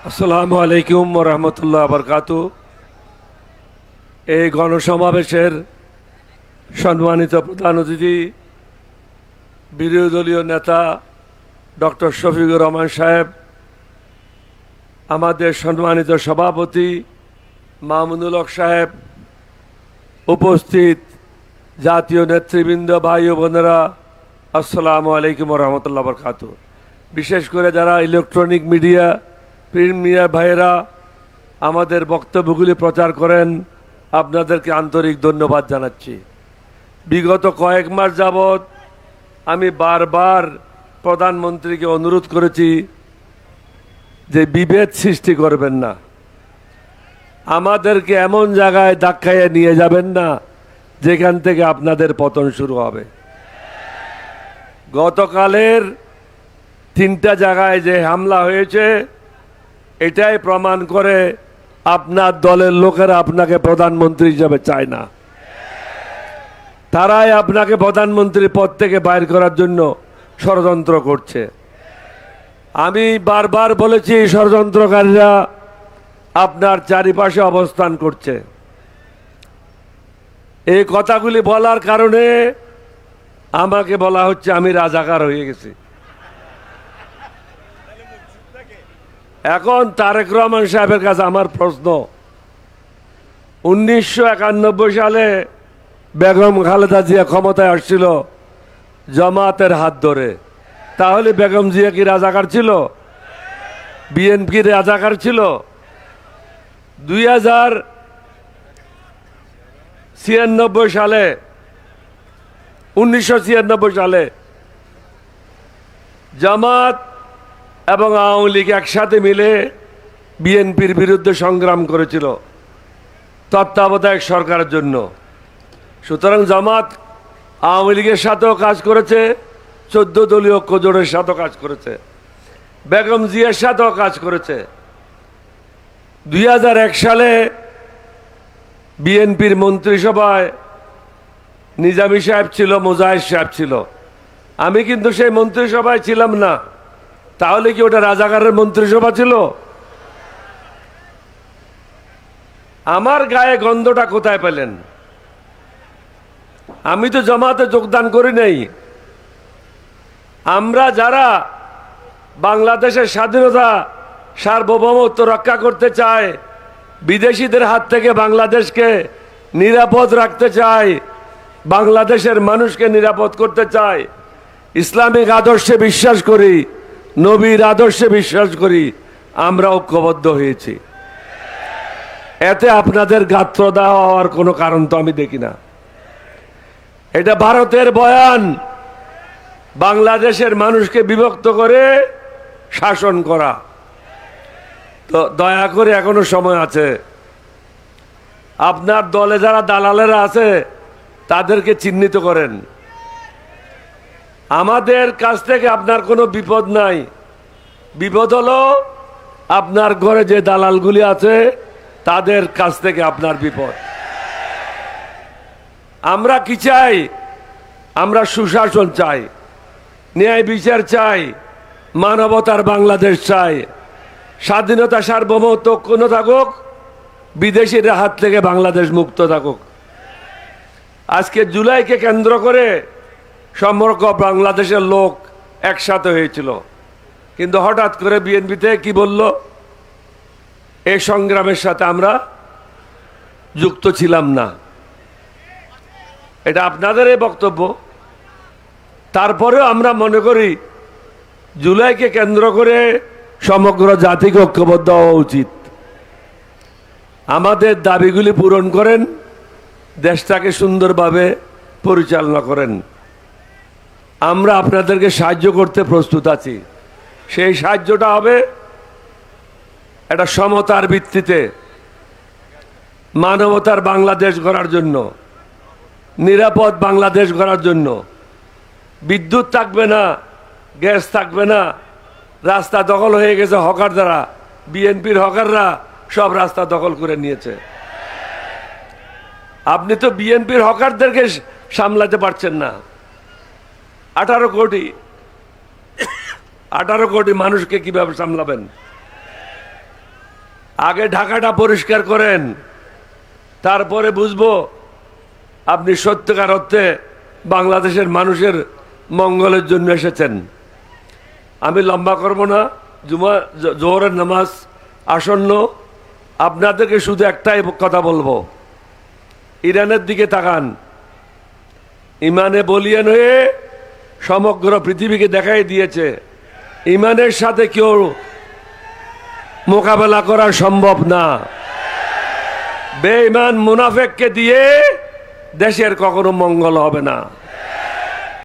আসসালামু আলাইকুম ওয়া রাহমাতুল্লাহি ওয়া বারাকাতুহু। এই গণসমাবেশের সম্মানিত প্রধান অতিথি বিরোধী দলীয় নেতা ডক্টর শফিকুর রহমান সাহেব, আমাদের সম্মানিত সভাপতি মামুনুল হক সাহেব, উপস্থিত জাতীয় নেতৃবৃন্দ, ভাই ও বোনেরা, আসসালামু আলাইকুম ওয়া রাহমাতুল্লাহি ওয়া বারাকাতুহু। বিশেষ করে যারা ইলেকট্রনিক মিডিয়া, প্রিন্ট মিডিয়া ভাইয়েরা আমাদের বক্তব্যগুলি প্রচার করেন, আপনাদেরকে আন্তরিক ধন্যবাদ জানাচ্ছি। বিগত কয়েক মাস যাবৎ আমি বারবার প্রধানমন্ত্রীকে অনুরোধ করেছি যে বিভেদ সৃষ্টি করবেন না, আমাদেরকে এমন জায়গায় ধাক্কাইয়ে নিয়ে যাবেন না যেখান থেকে আপনাদের পতন শুরু হবে। গতকালের 3টা জায়গায় যে হামলা হয়েছে এটাই প্রমাণ করে আপনার দলের লোকেরা আপনাকে প্রধানমন্ত্রী হিসেবে চায় না। তারাই আপনাকে প্রধানমন্ত্রী পদ থেকে বাইর করার জন্য ষড়যন্ত্র করছে। আমি বারবার বলেছি ষড়যন্ত্রকারীরা আপনার চারিপাশে অবস্থান করছে। এই কথাগুলি বলার কারণে আমাকে বলা হচ্ছে আমি রাজাকার হয়ে গেছি। এখন তারেক রহমান সাহেবের কাছে আমার প্রশ্ন, 1991 সালে বেগম খালেদা জিয়া ক্ষমতায় আসছিল জামাতের হাত ধরে, তাহলে বেগম জিয়া কি রাজাকার ছিল? বিএনপি রাজাকার ছিল? 1996 সালে জামাত এবং আওয়ামী লীগ একসাথে মিলে বিএনপির বিরুদ্ধে সংগ্রাম করেছিল তত্ত্বাবধায়ক সরকারের জন্য। সুতরাং জামাত আওয়ামী লীগের সাথেও কাজ করেছে, 14 দলীয় ঐক্যজোটের সাথেও কাজ করেছে, বেগম জিয়ার সাথেও কাজ করেছে। 2001 সালে বিএনপির মন্ত্রিসভায় নিজামী সাহেব ছিল, মুজাহিদ সাহেব ছিল। আমি কিন্তু সেই মন্ত্রিসভায় ছিলাম না। তাহলে কি ওটা রাজাকারের মন্ত্রিসভা ছিল? আমার গায়ে গন্ধটা কোথায় পেলেন? আমি তো জামাতে যোগদান করি নাই। আমরা যারা বাংলাদেশের স্বাধীনতা সার্বভৌমত্ব রক্ষা করতে চায়, বিদেশিদের হাত থেকে বাংলাদেশকে নিরাপদ রাখতে চাই, বাংলাদেশের মানুষকে নিরাপদ করতে চাই, ইসলামিক আদর্শে বিশ্বাস করি, নবীর আদর্শে বিশ্বাস করি, আমরা ঐক্যবদ্ধ হয়েছি। এতে আপনাদের গাত্রদাহ হওয়ার কোনো কারণ তো আমি দেখি না। এটা ভারতের বয়ান, বাংলাদেশের মানুষকে বিভক্ত করে শাসন করা। তো দয়া করে এখনো সময় আছে। আপনার দলে যারা দালালেরা আছে তাদেরকে চিহ্নিত করেন। আমাদের কাছ থেকে আপনার কোনো বিপদ নাই। বিপদ হলো আপনার ঘরে যে দালালগুলি আছে তাদের কাছ থেকে আপনার বিপদ। আমরা কি চাই? আমরা সুশাসন চাই, ন্যায় বিচার চাই, মানবতার বাংলাদেশ চাই, স্বাধীনতা সার্বভৌমত্ব কোনো থাকুক, বিদেশির হাত থেকে বাংলাদেশ মুক্ত থাকুক। আজকে জুলাইকে কেন্দ্র করে সমগ্র বাংলাদেশের লোক একসাথে হয়েছিল, কিন্তু হঠাৎ করে বিএনপি থেকে কি বলল? এই সংগ্রামের সাথে আমরা যুক্ত ছিলাম না। এটা আপনাদের এই বক্তব্য। তারপরেও আমরা মনে করি জুলাইকে কেন্দ্র করে সমগ্র জাতিকে ঐক্যবদ্ধ হওয়া উচিত। আমাদের দাবিগুলি পূরণ করেন, দেশটাকে সুন্দরভাবে পরিচালনা করেন। আমরা আপনাদেরকে সাহায্য করতে প্রস্তুত আছি। সেই সাহায্যটা হবে একটা সমতার ভিত্তিতে, মানবতার বাংলাদেশ গড়ার জন্য, নিরাপদ বাংলাদেশ গড়ার জন্য। বিদ্যুৎ থাকবে না, গ্যাস থাকবে না, রাস্তা দখল হয়ে গেছে হকার দ্বারা। বিএনপির হকাররা সব রাস্তা দখল করে নিয়েছে। আপনি তো বিএনপির হকারদেরকে সামলাতে পারছেন না। 18 কোটি মানুষকে কিভাবে সামলাবেন? আগে ঢাকাটা পরিষ্কার করেন, তারপরে বুঝবো আপনি সত্যিকার অর্থে বাংলাদেশের মানুষের মঙ্গলের জন্য এসেছেন। আমি লম্বা করব না, জোহরের নামাজ আসন্ন। আপনাদেরকে শুধু একটাই কথা বলবো, ইরানের দিকে তাকান। ইমানে বলিয়ান হয়ে সমগ্র পৃথিবীকে দেখাই দিয়েছে ইমানের সাথে কেউ মোকাবেলা করা সম্ভব না। বেঈমান মুনাফেককে দিয়ে দেশের কখনো মঙ্গল হবে না।